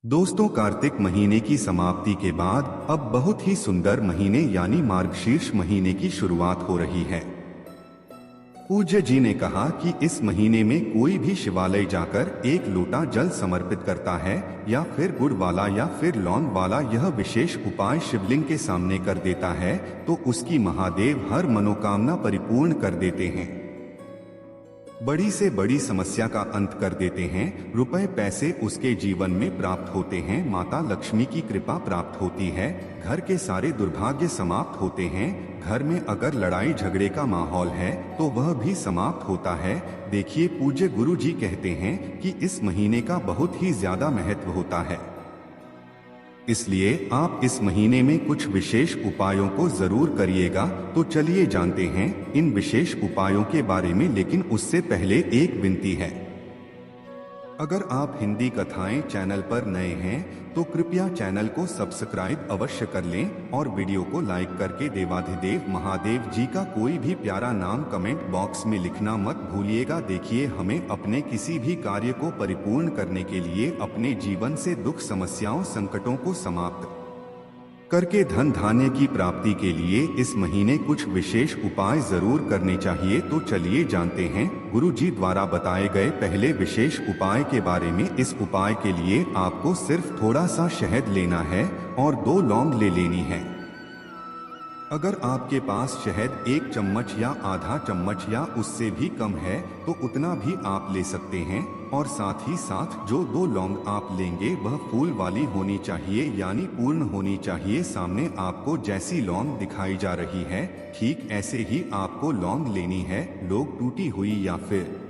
दोस्तों, कार्तिक महीने की समाप्ति के बाद अब बहुत ही सुंदर महीने यानी मार्गशीर्ष महीने की शुरुआत हो रही है। पूज्य जी ने कहा कि इस महीने में कोई भी शिवालय जाकर एक लोटा जल समर्पित करता है या फिर गुड़ वाला या फिर लौंग वाला यह विशेष उपाय शिवलिंग के सामने कर देता है तो उसकी महादेव हर मनोकामना परिपूर्ण कर देते हैं, बड़ी से बड़ी समस्या का अंत कर देते हैं, रुपए पैसे उसके जीवन में प्राप्त होते हैं, माता लक्ष्मी की कृपा प्राप्त होती है, घर के सारे दुर्भाग्य समाप्त होते हैं, घर में अगर लड़ाई झगड़े का माहौल है तो वह भी समाप्त होता है। देखिए, पूज्य गुरु जी कहते हैं कि इस महीने का बहुत ही ज्यादा महत्व होता है, इसलिए आप इस महीने में कुछ विशेष उपायों को जरूर करिएगा। तो चलिए जानते हैं इन विशेष उपायों के बारे में, लेकिन उससे पहले एक विनती है। अगर आप हिंदी कथाएं चैनल पर नए हैं तो कृपया चैनल को सब्सक्राइब अवश्य कर लें और वीडियो को लाइक करके देवाधिदेव महादेव जी का कोई भी प्यारा नाम कमेंट बॉक्स में लिखना मत भूलिएगा। देखिए, हमें अपने किसी भी कार्य को परिपूर्ण करने के लिए अपने जीवन से दुख समस्याओं संकटों को समाप्त करके धन धान्य की प्राप्ति के लिए इस महीने कुछ विशेष उपाय जरूर करने चाहिए। तो चलिए जानते हैं गुरु जी द्वारा बताए गए पहले विशेष उपाय के बारे में। इस उपाय के लिए आपको सिर्फ थोड़ा सा शहद लेना है और 2 लौंग ले लेनी है। अगर आपके पास शहद 1 चम्मच या आधा चम्मच या उससे भी कम है तो उतना भी आप ले सकते हैं, और साथ ही साथ जो 2 लौंग आप लेंगे वह फूल वाली होनी चाहिए, यानी पूर्ण होनी चाहिए। सामने आपको जैसी लौंग दिखाई जा रही है ठीक ऐसे ही आपको लौंग लेनी है। लोग टूटी हुई या फिर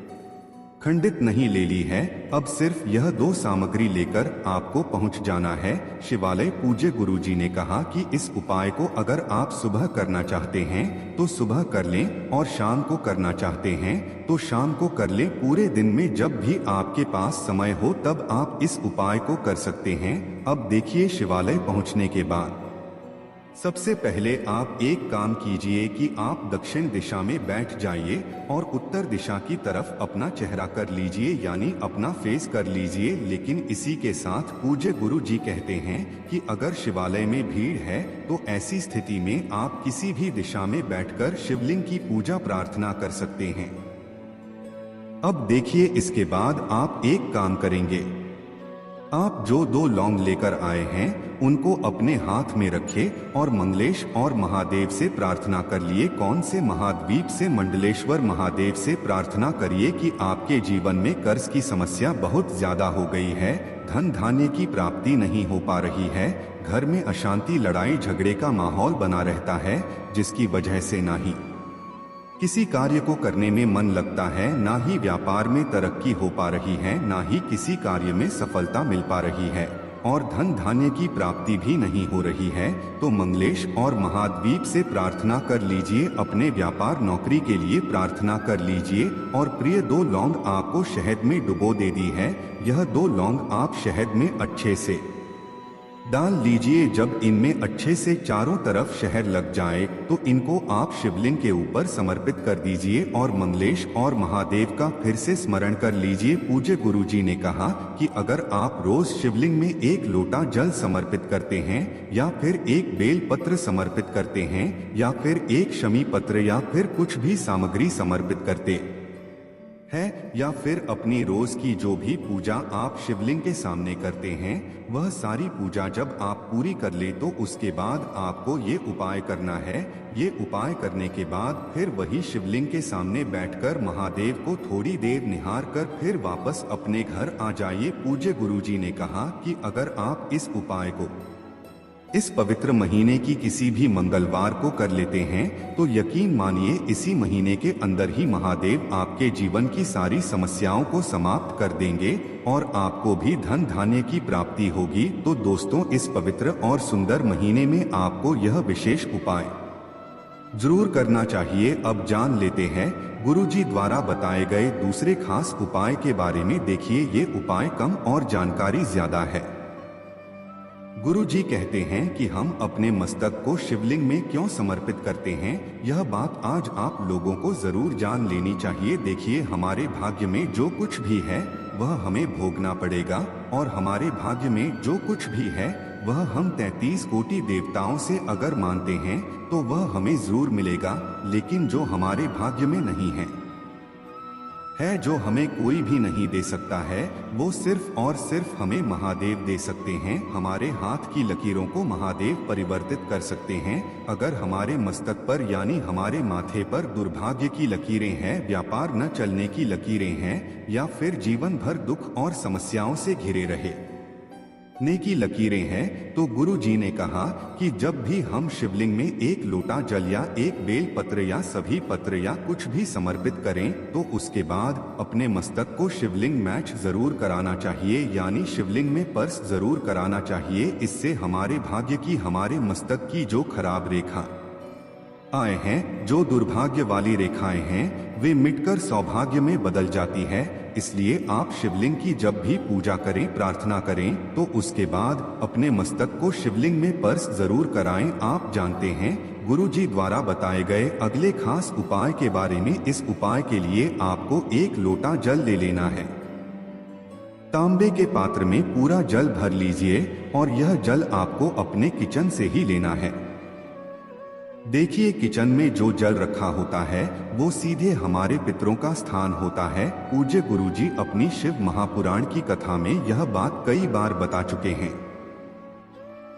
खंडित नहीं ले ली है। अब सिर्फ यह 2 सामग्री लेकर आपको पहुंच जाना है शिवालय। पूज्य गुरु जी ने कहा कि इस उपाय को अगर आप सुबह करना चाहते हैं तो सुबह कर लें और शाम को करना चाहते हैं तो शाम को कर लें। पूरे दिन में जब भी आपके पास समय हो तब आप इस उपाय को कर सकते हैं। अब देखिए, शिवालय पहुंचने के बाद सबसे पहले आप एक काम कीजिए कि आप दक्षिण दिशा में बैठ जाइए और उत्तर दिशा की तरफ अपना चेहरा कर लीजिए, यानी अपना फेस कर लीजिए। लेकिन इसी के साथ पूज्य गुरु जी कहते हैं कि अगर शिवालय में भीड़ है तो ऐसी स्थिति में आप किसी भी दिशा में बैठकर शिवलिंग की पूजा प्रार्थना कर सकते हैं। अब देखिए, इसके बाद आप एक काम करेंगे। आप जो 2 लौंग लेकर आए हैं उनको अपने हाथ में रखें और मंगलेश और महादेव से प्रार्थना कर लिए। कौन से महाद्वीप से? मंडलेश्वर महादेव से प्रार्थना करिए कि आपके जीवन में कर्ज की समस्या बहुत ज्यादा हो गई है, धन धान्य की प्राप्ति नहीं हो पा रही है, घर में अशांति लड़ाई झगड़े का माहौल बना रहता है, जिसकी वजह से ना ही किसी कार्य को करने में मन लगता है, ना ही व्यापार में तरक्की हो पा रही है, ना ही किसी कार्य में सफलता मिल पा रही है, और धन धान्य की प्राप्ति भी नहीं हो रही है। तो मंगलेश और महाद्वीप से प्रार्थना कर लीजिए। अपने व्यापार नौकरी के लिए प्रार्थना कर लीजिए। और प्रिय 2 लौंग आपको शहद में डुबो दे दी है। यह 2 लौंग आप शहद में अच्छे से डाल लीजिए। जब इनमें अच्छे से चारों तरफ शहद लग जाए तो इनको आप शिवलिंग के ऊपर समर्पित कर दीजिए और मंगलेश और महादेव का फिर से स्मरण कर लीजिए। पूज्य गुरु जी ने कहा कि अगर आप रोज शिवलिंग में 1 लोटा जल समर्पित करते हैं या फिर 1 बेल पत्र समर्पित करते हैं या फिर 1 शमी पत्र या फिर कुछ भी सामग्री समर्पित करते है, या फिर अपनी रोज की जो भी पूजा आप शिवलिंग के सामने करते हैं वह सारी पूजा जब आप पूरी कर ले तो उसके बाद आपको ये उपाय करना है। ये उपाय करने के बाद फिर वही शिवलिंग के सामने बैठकर महादेव को थोड़ी देर निहार कर फिर वापस अपने घर आ जाइए। पूज्य गुरु जी ने कहा कि अगर आप इस उपाय को इस पवित्र महीने की किसी भी मंगलवार को कर लेते हैं तो यकीन मानिए इसी महीने के अंदर ही महादेव आपके जीवन की सारी समस्याओं को समाप्त कर देंगे और आपको भी धन धान्य की प्राप्ति होगी। तो दोस्तों, इस पवित्र और सुंदर महीने में आपको यह विशेष उपाय जरूर करना चाहिए। अब जान लेते हैं गुरु जी द्वारा बताए गए दूसरे खास उपाय के बारे में। देखिए, ये उपाय कम और जानकारी ज्यादा है। गुरु जी कहते हैं कि हम अपने मस्तक को शिवलिंग में क्यों समर्पित करते हैं, यह बात आज आप लोगों को जरूर जान लेनी चाहिए। देखिए, हमारे भाग्य में जो कुछ भी है वह हमें भोगना पड़ेगा, और हमारे भाग्य में जो कुछ भी है वह हम 33 कोटि देवताओं से अगर मानते हैं तो वह हमें जरूर मिलेगा, लेकिन जो हमारे भाग्य में नहीं है जो हमें कोई भी नहीं दे सकता है, वो सिर्फ और सिर्फ हमें महादेव दे सकते हैं। हमारे हाथ की लकीरों को महादेव परिवर्तित कर सकते हैं। अगर हमारे मस्तक पर यानी हमारे माथे पर दुर्भाग्य की लकीरें हैं, व्यापार न चलने की लकीरें हैं, या फिर जीवन भर दुख और समस्याओं से घिरे रहे नेकी लकीरें हैं, तो गुरु जी ने कहा कि जब भी हम शिवलिंग में एक लोटा जल या एक बेल पत्र या सभी पत्र या कुछ भी समर्पित करें तो उसके बाद अपने मस्तक को शिवलिंग मैच जरूर कराना चाहिए, यानी शिवलिंग में पर्स जरूर कराना चाहिए। इससे हमारे भाग्य की, हमारे मस्तक की जो खराब रेखा आए हैं, जो दुर्भाग्य वाली रेखाएं हैं, वे मिटकर सौभाग्य में बदल जाती है। इसलिए आप शिवलिंग की जब भी पूजा करें, प्रार्थना करें, तो उसके बाद अपने मस्तक को शिवलिंग में पर्स जरूर कराएं। आप जानते हैं गुरु जी द्वारा बताए गए अगले खास उपाय के बारे में। इस उपाय के लिए आपको एक लोटा जल ले लेना है। तांबे के पात्र में पूरा जल भर लीजिए और यह जल आपको अपने किचन से ही लेना है। देखिए, किचन में जो जल रखा होता है वो सीधे हमारे पितरों का स्थान होता है। पूज्य गुरुजी अपनी शिव महापुराण की कथा में यह बात कई बार बता चुके हैं।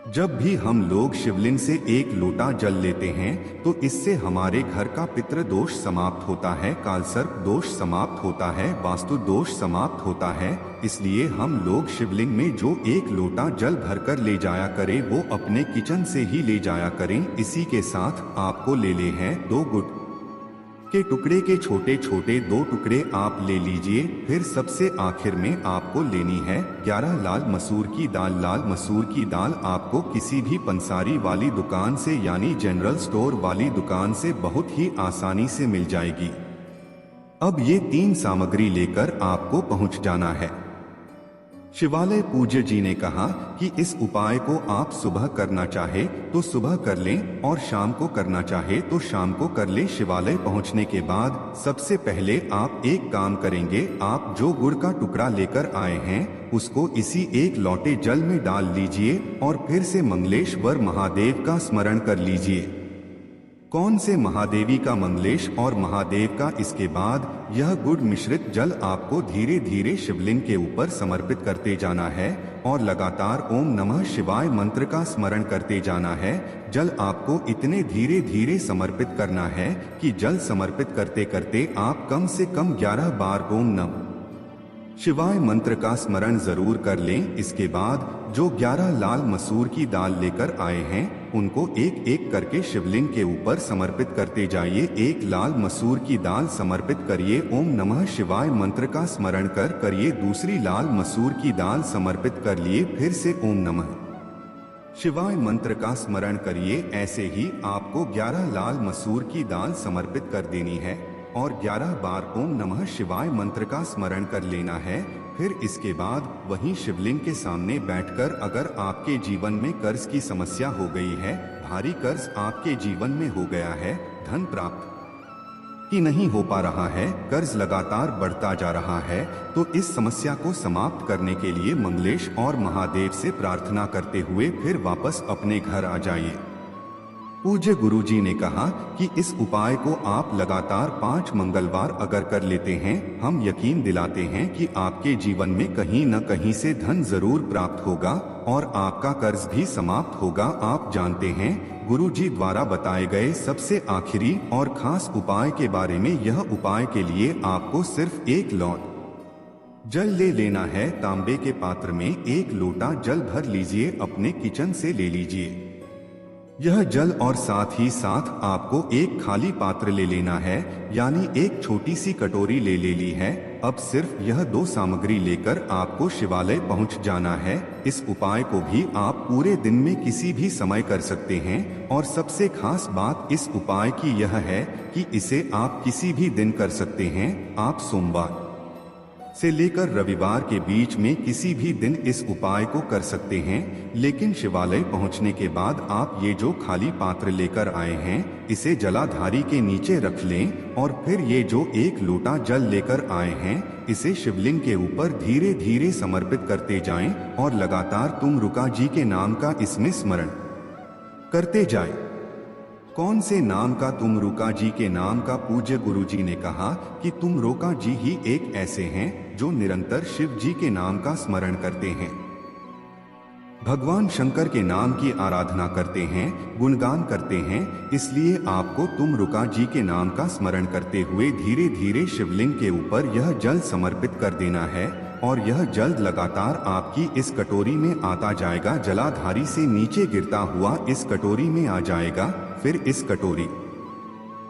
जब भी हम लोग शिवलिंग से एक लोटा जल लेते हैं तो इससे हमारे घर का पितृ दोष समाप्त होता है, कालसर्प दोष समाप्त होता है, वास्तु दोष समाप्त होता है। इसलिए हम लोग शिवलिंग में जो एक लोटा जल भरकर ले जाया करें वो अपने किचन से ही ले जाया करें। इसी के साथ आपको ले ले हैं 2 गुट के टुकड़े के छोटे छोटे 2 टुकड़े आप ले लीजिए। फिर सबसे आखिर में आपको लेनी है 11 लाल मसूर की दाल। लाल मसूर की दाल आपको किसी भी पंसारी वाली दुकान से यानी जनरल स्टोर वाली दुकान से बहुत ही आसानी से मिल जाएगी। अब ये 3 सामग्री लेकर आपको पहुंच जाना है शिवालय। पूज्य जी ने कहा कि इस उपाय को आप सुबह करना चाहे तो सुबह कर लें और शाम को करना चाहे तो शाम को कर लें। शिवालय पहुंचने के बाद सबसे पहले आप एक काम करेंगे, आप जो गुड़ का टुकड़ा लेकर आए हैं उसको इसी एक लोटे जल में डाल लीजिए और फिर से मंगलेश्वर महादेव का स्मरण कर लीजिए। कौन से महादेवी का? मंगलेश और महादेव का। इसके बाद यह गुड़ मिश्रित जल आपको धीरे धीरे शिवलिंग के ऊपर समर्पित करते जाना है और लगातार ओम नमः शिवाय मंत्र का स्मरण करते जाना है। जल आपको इतने धीरे धीरे समर्पित करना है कि जल समर्पित करते करते आप कम से कम 11 बार ओम नमः शिवाय मंत्र का स्मरण जरूर कर लें। इसके बाद जो 11 लाल मसूर की दाल लेकर आए हैं उनको एक एक करके शिवलिंग के ऊपर समर्पित करते जाइए। 1 लाल मसूर की दाल समर्पित करिए, ओम नमः शिवाय मंत्र का स्मरण करिए। दूसरी लाल मसूर की दाल समर्पित कर लिए, फिर से ओम नमः शिवाय मंत्र का स्मरण करिए। ऐसे ही आपको 11 लाल मसूर की दाल समर्पित कर देनी है और 11 बार ओम नमः शिवाय मंत्र का स्मरण कर लेना है। फिर इसके बाद वहीं शिवलिंग के सामने बैठकर अगर आपके जीवन में कर्ज की समस्या हो गई है, भारी कर्ज आपके जीवन में हो गया है, धन प्राप्त ही नहीं हो पा रहा है, कर्ज लगातार बढ़ता जा रहा है, तो इस समस्या को समाप्त करने के लिए मंगलेश और महादेव से प्रार्थना करते हुए फिर वापस अपने घर आ जाइए। पूज्य गुरुजी ने कहा कि इस उपाय को आप लगातार 5 मंगलवार अगर कर लेते हैं, हम यकीन दिलाते हैं कि आपके जीवन में कहीं न कहीं से धन जरूर प्राप्त होगा और आपका कर्ज भी समाप्त होगा। आप जानते हैं गुरुजी द्वारा बताए गए सबसे आखिरी और खास उपाय के बारे में। यह उपाय के लिए आपको सिर्फ 1 लोट जल ले लेना है। तांबे के पात्र में 1 लोटा जल भर लीजिए, अपने किचन से ले लीजिए यह जल और साथ ही साथ आपको एक खाली पात्र ले लेना है, यानी एक छोटी सी कटोरी ले ली है। अब सिर्फ यह 2 सामग्री लेकर आपको शिवालय पहुंच जाना है। इस उपाय को भी आप पूरे दिन में किसी भी समय कर सकते हैं और सबसे खास बात इस उपाय की यह है कि इसे आप किसी भी दिन कर सकते हैं। आप सोमवार से लेकर रविवार के बीच में किसी भी दिन इस उपाय को कर सकते हैं। लेकिन शिवालय पहुंचने के बाद आप ये जो खाली पात्र लेकर आए हैं इसे जलाधारी के नीचे रख लें और फिर ये जो 1 लोटा जल लेकर आए हैं इसे शिवलिंग के ऊपर धीरे धीरे समर्पित करते जाएं और लगातार तुम रुका जी के नाम का इसमें स्मरण करते जाएं। कौन से नाम का? तुम रुका जी के नाम का। पूज्य गुरु जी ने कहा कि तुम रोका जी ही एक ऐसे हैं जो निरंतर शिव जी के नाम का स्मरण करते हैं, भगवान शंकर के नाम की आराधना करते हैं, गुणगान करते हैं। इसलिए आपको तुम रुका जी के नाम का स्मरण करते हुए धीरे धीरे शिवलिंग के ऊपर यह जल समर्पित कर देना है और यह जल लगातार आपकी इस कटोरी में आता जाएगा। जलाधारी से नीचे गिरता हुआ इस कटोरी में आ जाएगा। फिर इस कटोरी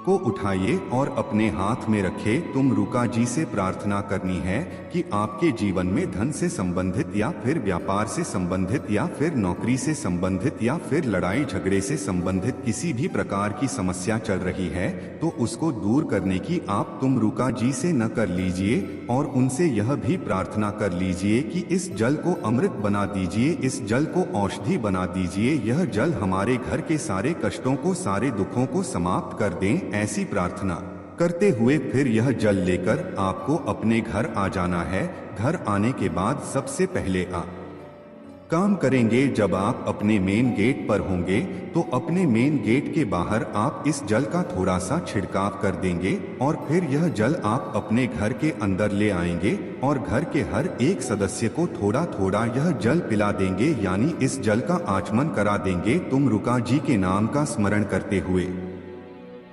को उठाइए और अपने हाथ में रखे। तुम रुका जी से प्रार्थना करनी है कि आपके जीवन में धन से संबंधित या फिर व्यापार से संबंधित या फिर नौकरी से संबंधित या फिर लड़ाई झगड़े से संबंधित किसी भी प्रकार की समस्या चल रही है तो उसको दूर करने की आप तुम रुका जी से न कर लीजिए और उनसे यह भी प्रार्थना कर लीजिए कि इस जल को अमृत बना दीजिए, इस जल को औषधि बना दीजिए। यह जल हमारे घर के सारे कष्टों को, सारे दुखों को समाप्त कर दें। ऐसी प्रार्थना करते हुए फिर यह जल लेकर आपको अपने घर आ जाना है। घर आने के बाद सबसे पहले आप काम करेंगे, जब आप अपने मेन गेट पर होंगे तो अपने मेन गेट के बाहर आप इस जल का थोड़ा सा छिड़काव कर देंगे और फिर यह जल आप अपने घर के अंदर ले आएंगे और घर के हर एक सदस्य को थोड़ा थोड़ा यह जल पिला देंगे, यानी इस जल का आचमन करा देंगे। तुम रुका जी के नाम का स्मरण करते हुए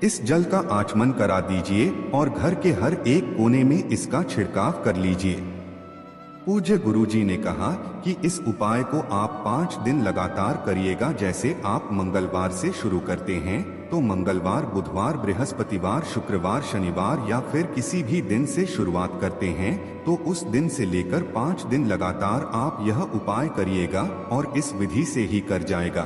इस जल का आचमन करा दीजिए और घर के हर एक कोने में इसका छिड़काव कर लीजिए। पूज्य गुरुजी ने कहा कि इस उपाय को आप 5 दिन लगातार करिएगा। जैसे आप मंगलवार से शुरू करते हैं तो मंगलवार, बुधवार, बृहस्पतिवार, शुक्रवार, शनिवार या फिर किसी भी दिन से शुरुआत करते हैं तो उस दिन से लेकर 5 दिन लगातार आप यह उपाय करिएगा और इस विधि से ही कर जाएगा।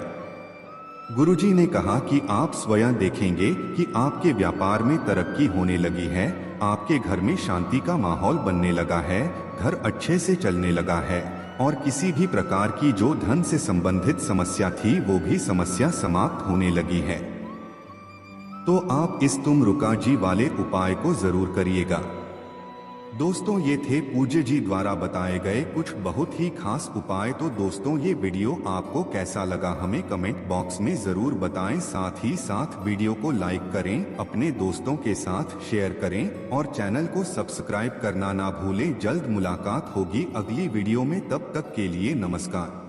गुरुजी ने कहा कि आप स्वयं देखेंगे कि आपके व्यापार में तरक्की होने लगी है, आपके घर में शांति का माहौल बनने लगा है, घर अच्छे से चलने लगा है और किसी भी प्रकार की जो धन से संबंधित समस्या थी वो भी समस्या समाप्त होने लगी है। तो आप इस तुम रुका जी वाले उपाय को जरूर करिएगा। दोस्तों, ये थे पूज्य जी द्वारा बताए गए कुछ बहुत ही खास उपाय। तो दोस्तों, ये वीडियो आपको कैसा लगा हमें कमेंट बॉक्स में जरूर बताएं। साथ ही साथ वीडियो को लाइक करें, अपने दोस्तों के साथ शेयर करें और चैनल को सब्सक्राइब करना ना भूलें। जल्द मुलाकात होगी अगली वीडियो में, तब तक के लिए नमस्कार।